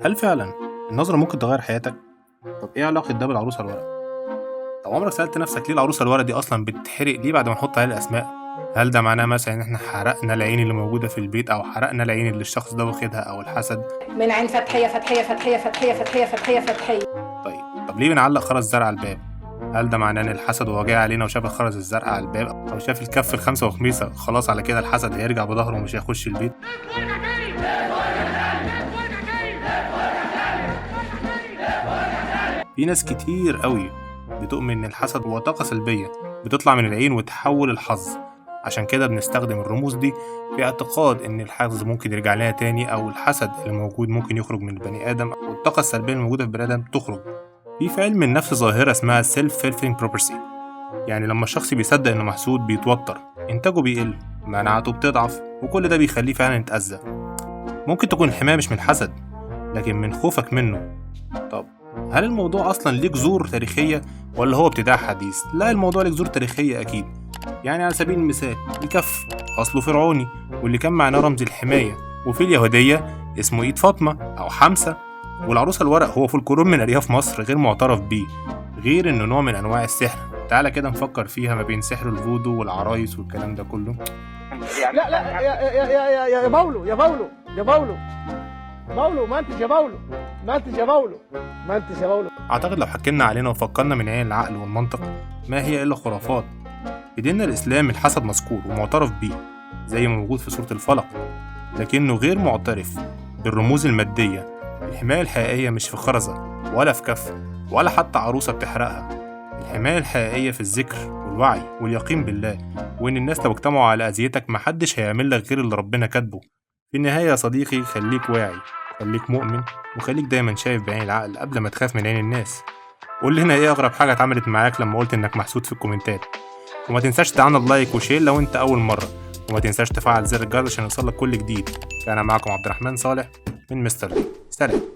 هل فعلا النظرة ممكن تغير حياتك؟ طب ايه علاقة ده بالعروسة الورق؟ طب عمرك سألت نفسك ليه العروسة الورق دي أصلا بتتحرق ليه بعد ما نحط عليها الأسماء؟ هل ده معناه مثلا إن إحنا حرقنا العين اللي موجودة في البيت أو حرقنا العين اللي الشخص ده واخدها أو الحسد؟ من عين فتحية فتحية فتحية فتحية فتحية فتحية فتحية. طب ليه بنعلق خرز زرع على الباب؟ هل ده معناه إن الحسد وهو جاي علينا وشاف الخرز الزرقاء على الباب أو شاف الكف الخمسة وخميسة خلاص على كده الحسد هيرجع بظهره ومش هيخش البيت؟ في ناس كتير قوي بتؤمن ان الحسد هو طاقة سلبية بتطلع من العين وتحول الحظ. عشان كده بنستخدم الرموز دي في اعتقاد ان الحظ ممكن يرجع لنا تاني او الحسد اللي موجود ممكن يخرج من البني ادم او الطاقة السلبية الموجودة في البني ادم تخرج. في علم النفس ظاهرة اسمها self fulfilling prophecy، يعني لما الشخص بيصدق انه محسود بيتوتر، انتاجه بيقل، مناعته بتضعف، وكل ده بيخليه فعلا يتأذى. ممكن تكون الحماية مش من الحسد لكن من خوفك منه. طب هل الموضوع أصلا ليه جذور تاريخية ولا هو ابتداع حديث؟ لا، الموضوع ليه جذور تاريخية أكيد. يعني على سبيل المثال الكف أصله فرعوني واللي كان معناه رمز الحماية، وفي اليهودية اسمه إيد فاطمة أو حمسة، والعروسة الورق هو فولكلور من أرياف مصر غير معترف بيه، غير إنه نوع من أنواع السحر. تعالى كده نفكر فيها ما بين سحر الفودو والعرايس والكلام ده كله. لا لا يا باولو يا باولو يا باولو باولو منتج يا باولو منتج يا باولو منتج يا باولو. أعتقد لو حكينا علينا وفكرنا من عين العقل والمنطق ما هي إلا خرافات. في ديننا الإسلام الحسد مذكور ومعترف بيه زي ما موجود في سورة الفلق، لكنه غير معترف بالرموز المادية. الحماية الحقيقية مش في خرزة ولا في كف ولا حتى عروسة بتحرقها. الحماية الحقيقية في الذكر والوعي واليقين بالله، وإن الناس لو اجتمعوا على أذيتك محدش هيعمل لك غير اللي ربنا كاتبه. في النهاية يا صديقي خليك واعي، خليك مؤمن، وخليك دايما شايف بعين العقل قبل ما تخاف من عين الناس. قول لنا ايه اغرب حاجة اتعملت معاك لما قلت انك محسود في الكومنتات، وما تنساش تعمل لايك وشير لو انت اول مرة، وما تنساش تفعل زر الجرس عشان يوصلك كل جديد. كان معكم عبد الرحمن صالح من مستر لي. سلام.